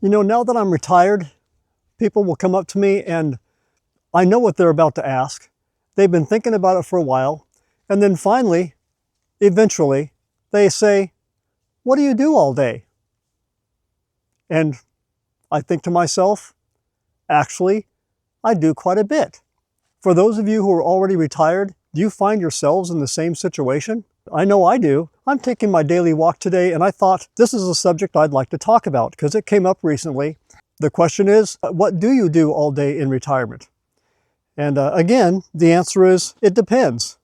You know, now that I'm retired, people will come up to me and I know what they're about to ask. They've been thinking about it for a while. And then finally, eventually, they say, "What do you do all day?" And I think to myself, actually, I do quite a bit. For those of you who are already retired, do you find yourselves in the same situation? I know I do. I'm taking my daily walk today and I thought this is a subject I'd like to talk about because it came up recently. The question is, what do you do all day in retirement? And again, the answer is, it depends.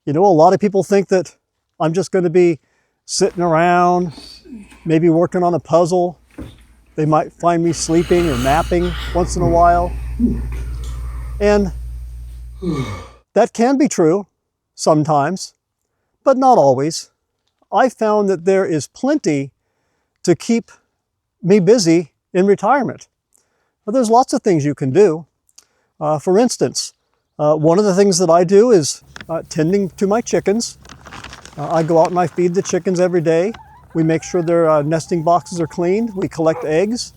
You know, a lot of people think that I'm just going to be sitting around, maybe working on a puzzle. They might find me sleeping or napping once in a while. And that can be true sometimes, but not always. I found that there is plenty to keep me busy in retirement. Well, there's lots of things you can do. For instance, one of the things that I do is tending to my chickens. I go out and I feed the chickens every day. We make sure their nesting boxes are cleaned. We collect eggs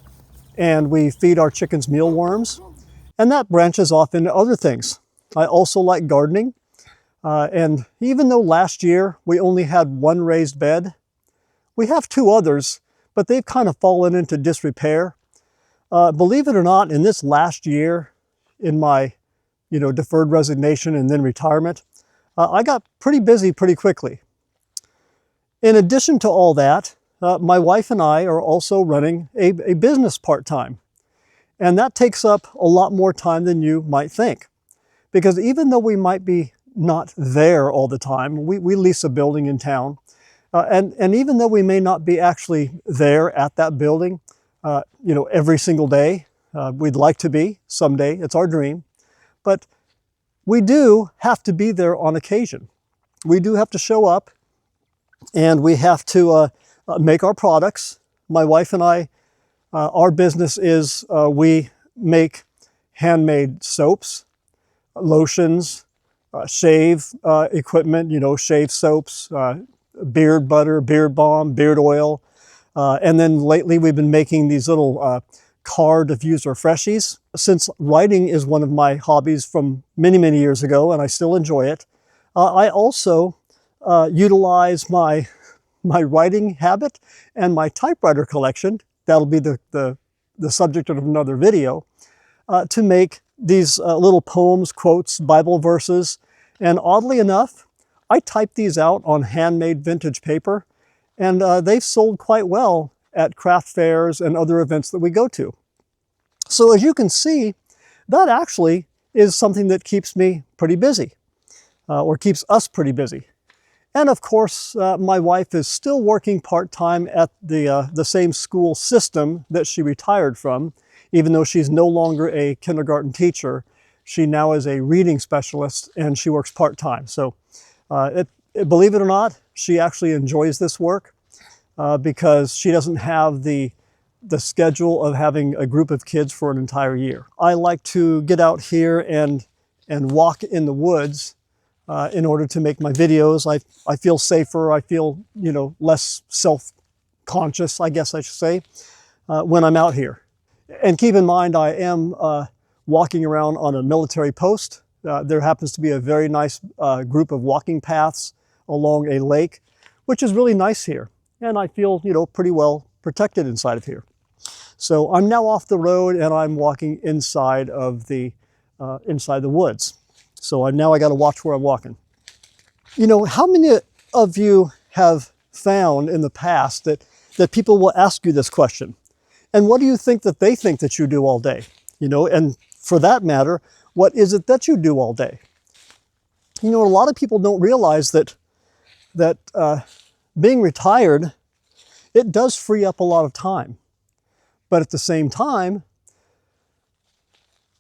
and we feed our chickens mealworms. And that branches off into other things. I also like gardening. And even though last year we only had one raised bed, we have two others, but they've kind of fallen into disrepair. Believe it or not, in this last year, in my deferred resignation and then retirement, I got pretty busy pretty quickly. In addition to all that, my wife and I are also running a business part-time. And that takes up a lot more time than you might think. Because even though we might be not there all the time, we lease a building in town, and even though we may not be actually there at that building, every single day, we'd like to be someday, it's our dream, but we do have to be there on occasion. We do have to show up and we have to make our products. My wife and I, our business is we make handmade soaps, lotions, shave equipment, shave soaps, beard butter, beard balm, beard oil. And then lately we've been making these little car diffuser freshies. Since writing is one of my hobbies from many, many years ago, and I still enjoy it, I also utilize my writing habit and my typewriter collection, that'll be the subject of another video, to make these little poems, quotes, Bible verses. And oddly enough, I type these out on handmade vintage paper, and they've sold quite well at craft fairs and other events that we go to. So as you can see, that actually is something that keeps me pretty busy, or keeps us pretty busy. And of course, my wife is still working part-time at the same school system that she retired from. Even though she's no longer a kindergarten teacher, she now is a reading specialist and she works part-time. So believe it or not, she actually enjoys this work because she doesn't have the schedule of having a group of kids for an entire year. I like to get out here and walk in the woods in order to make my videos. I feel safer, I feel less self-conscious, I guess I should say, when I'm out here. And keep in mind, I am walking around on a military post. There happens to be a very nice group of walking paths along a lake, which is really nice here. And I feel, pretty well protected inside of here. So I'm now off the road and I'm walking inside of the woods. So now I got to watch where I'm walking. How many of you have found in the past that people will ask you this question? And what do you think that they think that you do all day? And for that matter, what is it that you do all day? A lot of people don't realize that being retired, it does free up a lot of time. But at the same time,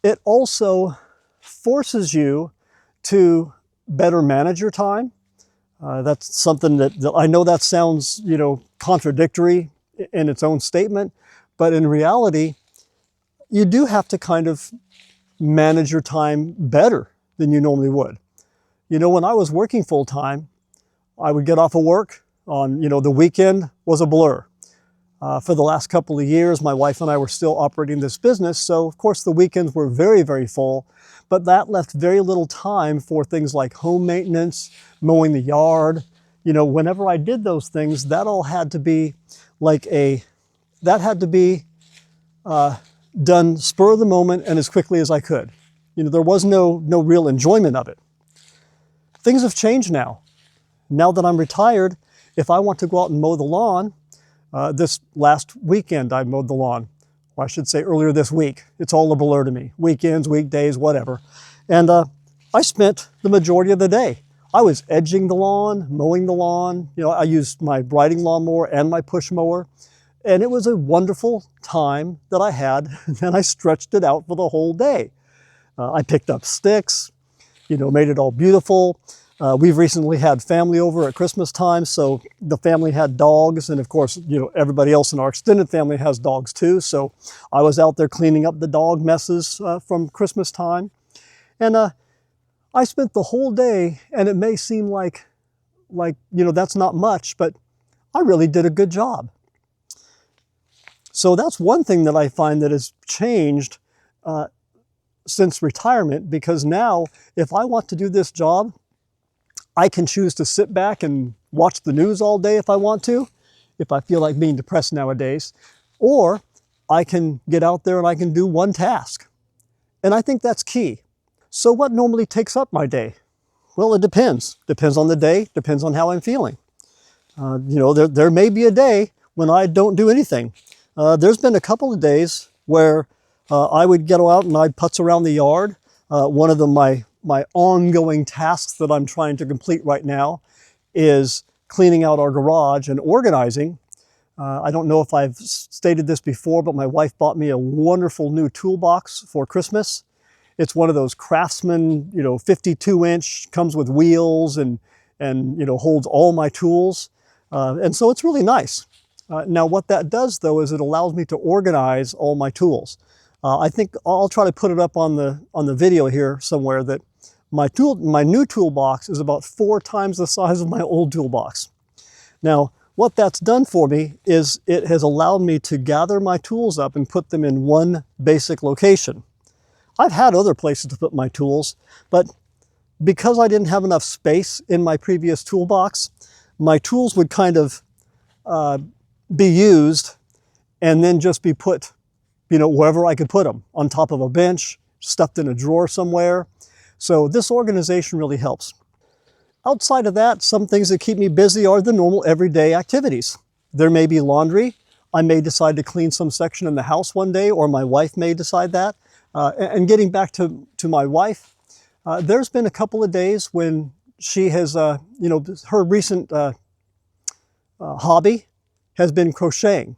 it also forces you to better manage your time. That's something that I know that sounds, contradictory in its own statement. But in reality, you do have to kind of manage your time better than you normally would. When I was working full time, I would get off of work on, the weekend was a blur. For the last couple of years, my wife and I were still operating this business, so of course the weekends were very, very full, but that left very little time for things like home maintenance, mowing the yard. You know, whenever I did those things, that all had to be done spur of the moment and as quickly as I could. You know, there was no real enjoyment of it. Things have changed now. Now that I'm retired, if I want to go out and mow the lawn, this last weekend I mowed the lawn. Or I should say earlier this week. It's all a blur to me. Weekends, weekdays, whatever. And I spent the majority of the day. I was edging the lawn, mowing the lawn. You know, I used my riding lawnmower and my push mower. And it was a wonderful time that I had, and I stretched it out for the whole day. I picked up sticks, you know, made it all beautiful. We've recently had family over at Christmas time, so the family had dogs, and of course, you know, everybody else in our extended family has dogs too. So I was out there cleaning up the dog messes from Christmas time. And I spent the whole day, and it may seem like, you know, that's not much, but I really did a good job. So that's one thing that I find that has changed since retirement, because now if I want to do this job, I can choose to sit back and watch the news all day if I want to, if I feel like being depressed nowadays, or I can get out there and I can do one task. And I think that's key. So what normally takes up my day? Well, it depends. Depends on the day, depends on how I'm feeling. You know, there may be a day when I don't do anything. There's been a couple of days where I would get out and I'd putz around the yard. One of my ongoing tasks that I'm trying to complete right now is cleaning out our garage and organizing. I don't know if I've stated this before, but my wife bought me a wonderful new toolbox for Christmas. It's one of those Craftsman, you know, 52-inch, comes with wheels and you know, holds all my tools. And so it's really nice. Now what that does though is it allows me to organize all my tools. I think I'll try to put it up on the video here somewhere that my new toolbox is about 4 times the size of my old toolbox. Now what that's done for me is it has allowed me to gather my tools up and put them in one basic location. I've had other places to put my tools, but because I didn't have enough space in my previous toolbox, my tools would kind of be used and then just be put, you know, wherever I could put them, on top of a bench, stuffed in a drawer somewhere. So this organization really helps. Outside of that, some things that keep me busy are the normal everyday activities. There may be laundry. I may decide to clean some section in the house one day, or my wife may decide that. And getting back to my wife, there's been a couple of days when she has, you know, her recent hobby has been crocheting.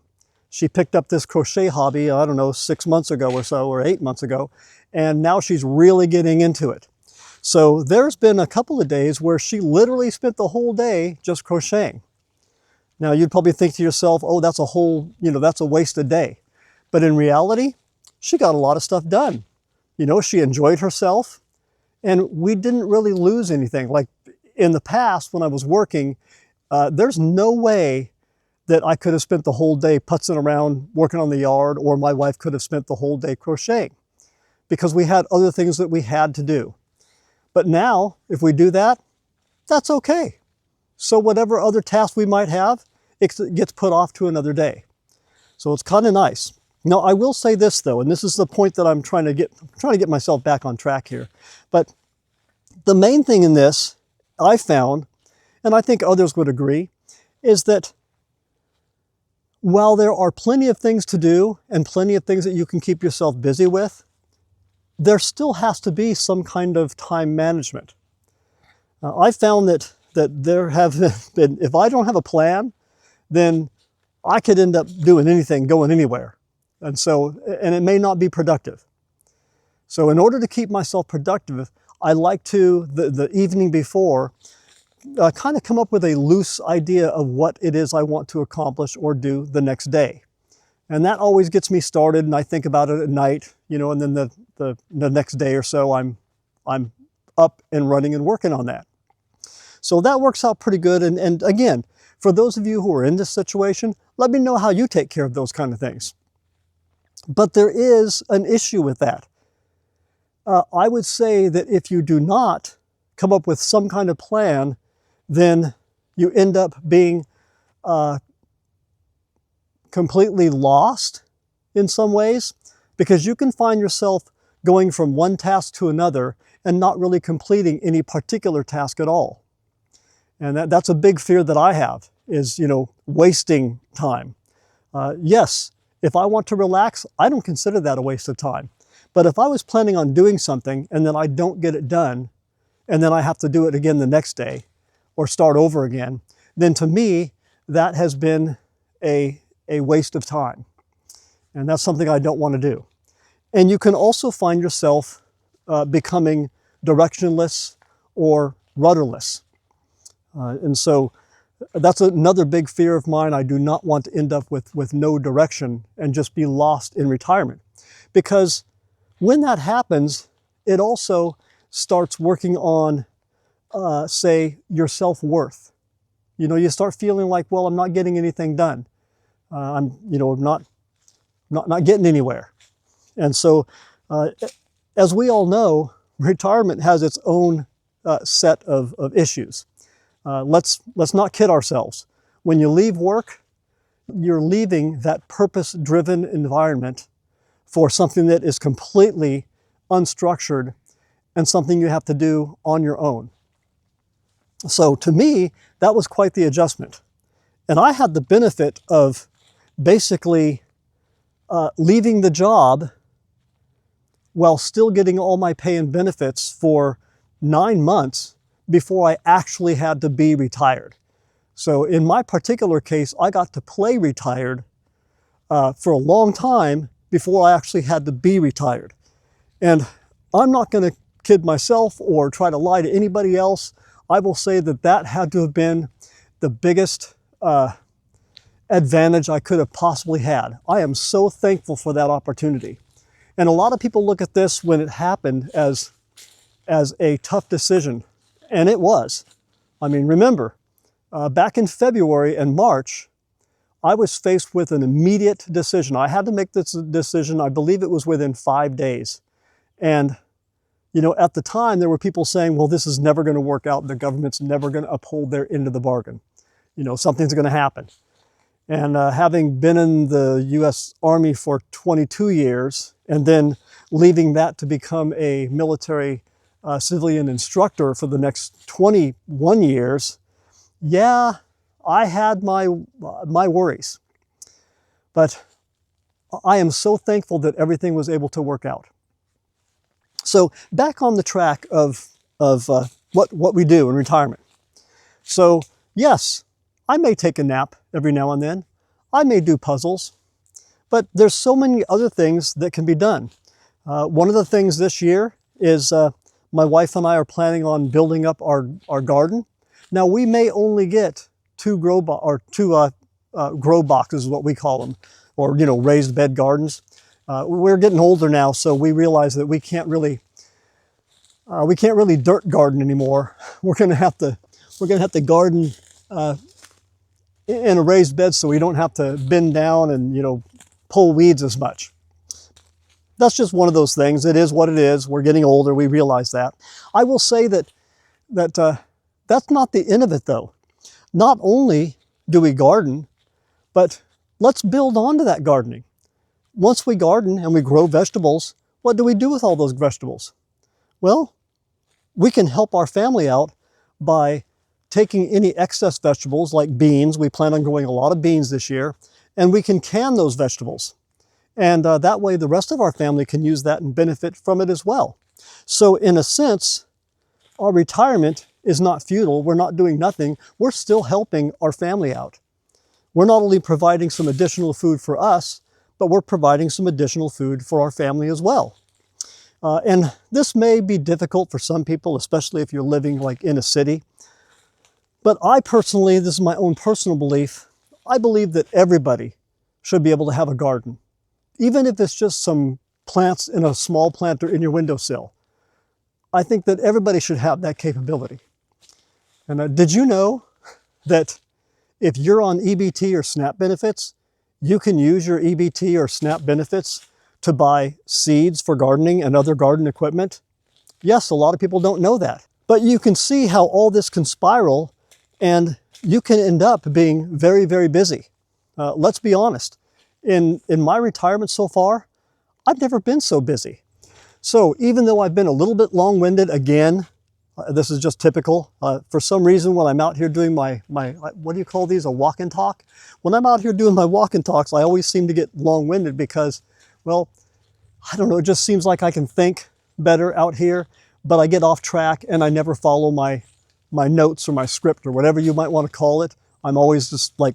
She picked up this crochet hobby, I don't know, 6 months ago or so, or 8 months ago, and now she's really getting into it. So there's been a couple of days where she literally spent the whole day just crocheting. Now you'd probably think to yourself, oh, that's a whole, you know, that's a wasted day. But in reality, she got a lot of stuff done. You know, she enjoyed herself, and we didn't really lose anything. Like in the past when I was working, there's no way that I could have spent the whole day putzing around working on the yard, or my wife could have spent the whole day crocheting, because we had other things that we had to do. But now, if we do that, that's okay. So whatever other tasks we might have, it gets put off to another day. So it's kind of nice. Now, I will say this though, and this is the point that I'm trying to get myself back on track here. But the main thing in this, I found, and I think others would agree, is that while there are plenty of things to do and plenty of things that you can keep yourself busy with, there still has to be some kind of time management. I found that there have been, if I don't have a plan, then I could end up doing anything, going anywhere. And it may not be productive. So in order to keep myself productive, I like to, the evening before, kind of come up with a loose idea of what it is I want to accomplish or do the next day. And that always gets me started, and I think about it at night, you know, and then the next day or so I'm up and running and working on that. So that works out pretty good. And again, for those of you who are in this situation, Let me know how you take care of those kind of things. But there is an issue with that. I would say that if you do not come up with some kind of plan, then you end up being completely lost in some ways, because you can find yourself going from one task to another and not really completing any particular task at all. And that's a big fear that I have, is, wasting time. Yes, if I want to relax, I don't consider that a waste of time. But if I was planning on doing something and then I don't get it done, and then I have to do it again the next day or start over again, then to me, that has been a waste of time. And that's something I don't want to do. And you can also find yourself becoming directionless or rudderless. And so that's another big fear of mine. I do not want to end up with no direction and just be lost in retirement. Because when that happens, it also starts working on, say, your self-worth. You start feeling like, well, I'm not getting anything done. I'm not getting anywhere. And so, as we all know, retirement has its own set of issues. Let's not kid ourselves. When you leave work, you're leaving that purpose-driven environment for something that is completely unstructured and something you have to do on your own. So to me, that was quite the adjustment. And I had the benefit of basically leaving the job while still getting all my pay and benefits for 9 months before I actually had to be retired. So in my particular case, I got to play retired for a long time before I actually had to be retired. And I'm not going to kid myself or try to lie to anybody else. I will say that that had to have been the biggest advantage I could have possibly had. I am so thankful for that opportunity. And a lot of people look at this when it happened as a tough decision. And it was. I mean, remember, back in February and March, I was faced with an immediate decision. I had to make this decision, I believe it was within 5 days. And, at the time, there were people saying, well, this is never going to work out. The government's never going to uphold their end of the bargain. Something's going to happen. And having been in the U.S. Army for 22 years, and then leaving that to become a military civilian instructor for the next 21 years, yeah, I had my worries. But I am so thankful that everything was able to work out. So back on the track of what we do in retirement. So yes, I may take a nap every now and then. I may do puzzles. But there's so many other things that can be done. One of the things this year is my wife and I are planning on building up our garden. Now we may only get two grow boxes is what we call them, or raised bed gardens. We're getting older now, so we realize that we can't really dirt garden anymore. We're gonna have to garden in a raised bed, so we don't have to bend down and pull weeds as much. That's just one of those things. It is what it is. We're getting older. We realize that. I will say that that's not the end of it, though. Not only do we garden, but let's build on to that gardening. Once we garden and we grow vegetables, what do we do with all those vegetables? Well, we can help our family out by taking any excess vegetables like beans. We plan on growing a lot of beans this year, and we can can those vegetables. And that way the rest of our family can use that and benefit from it as well. So in a sense, our retirement is not futile. We're not doing nothing. We're still helping our family out. We're not only providing some additional food for us, but we're providing some additional food for our family as well. And this may be difficult for some people, especially if you're living like in a city. But I personally, this is my own personal belief, I believe that everybody should be able to have a garden. Even if it's just some plants in a small planter in your windowsill. I think that everybody should have that capability. And did you know that If you're on EBT or SNAP benefits, you can use your EBT or SNAP benefits to buy seeds for gardening and other garden equipment. Yes, a lot of people don't know that, but you can see how all this can spiral and you can end up being very, very busy. Let's be honest. In my retirement so far, I've never been so busy. So even though I've been a little bit long-winded again, this is just typical. For some reason, when I'm out here doing my what do you call these, a walk and talk? When I'm out here doing my walk and talks, I always seem to get long-winded because, well, I don't know, it just seems like I can think better out here, but I get off track and I never follow my notes or my script or whatever you might want to call it. I'm always just like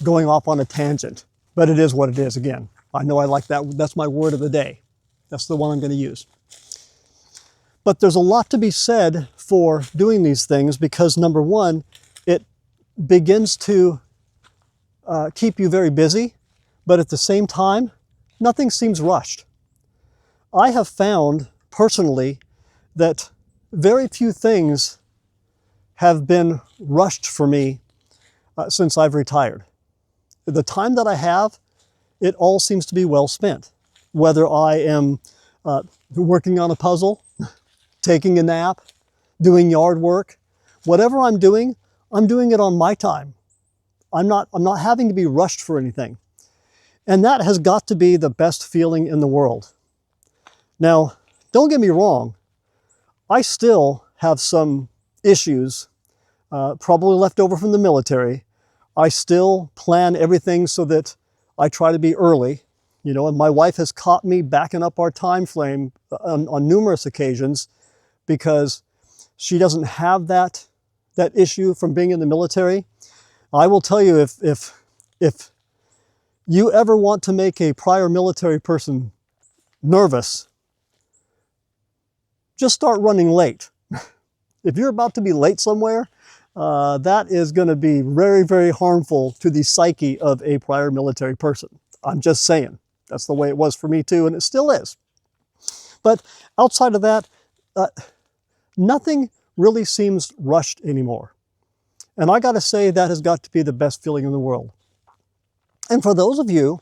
going off on a tangent, but it is what it is again. I know I like that. That's my word of the day. That's the one I'm going to use. But there's a lot to be said for doing these things because, number one, it begins to keep you very busy, but at the same time, nothing seems rushed. I have found personally that very few things have been rushed for me since I've retired. The time that I have, it all seems to be well spent. Whether I am working on a puzzle, taking a nap, doing yard work, whatever I'm doing it on my time. I'm not having to be rushed for anything. And that has got to be the best feeling in the world. Now, don't get me wrong, I still have some issues, probably left over from the military. I still plan everything so that I try to be early, you know, and my wife has caught me backing up our time frame on numerous occasions because she doesn't have that issue from being in the military. I will tell you, if you ever want to make a prior military person nervous, just start running late. If you're about to be late somewhere, that is going to be very, very harmful to the psyche of a prior military person. I'm just saying. That's the way it was for me too, and it still is. But outside of that, nothing really seems rushed anymore. And I got to say that has got to be the best feeling in the world. And for those of you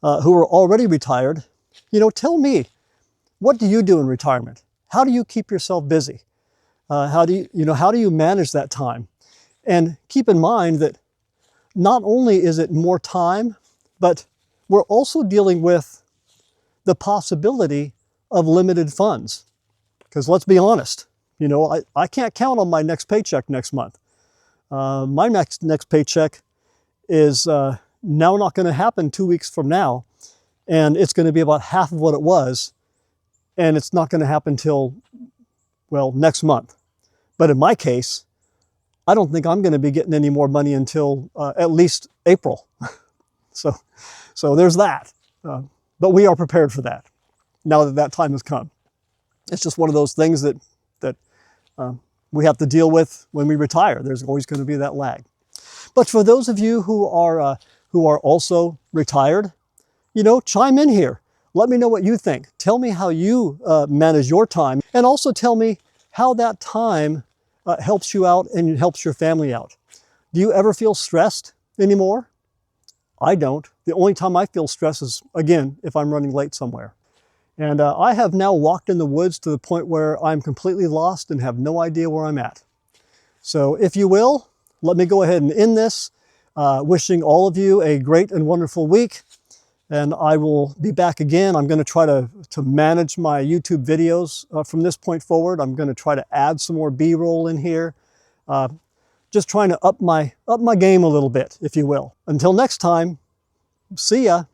who are already retired, you know, tell me, what do you do in retirement? How do you keep yourself busy? How do you manage that time? And keep in mind that not only is it more time, but we're also dealing with the possibility of limited funds. Because let's be honest, you know, I can't count on my next paycheck next month. My next paycheck is now not going to happen 2 weeks from now, and it's going to be about half of what it was, and it's not going to happen till, well, next month. But in my case, I don't think I'm going to be getting any more money until at least April. So there's that. But we are prepared for that now that that time has come. It's just one of those things that we have to deal with when we retire. There's always going to be that lag. But for those of you who are also retired, you know, chime in here. Let me know what you think. Tell me how you manage your time, and also tell me how that time helps you out and helps your family out. Do you ever feel stressed anymore? I don't. The only time I feel stress is, again, if I'm running late somewhere. And I have now walked in the woods to the point where I'm completely lost and have no idea where I'm at. So if you will, let me go ahead and end this, wishing all of you a great and wonderful week. And I will be back again. I'm going to try to manage my YouTube videos from this point forward. I'm going to try to add some more B-roll in here. Just trying to up my game a little bit, if you will. Until next time, see ya.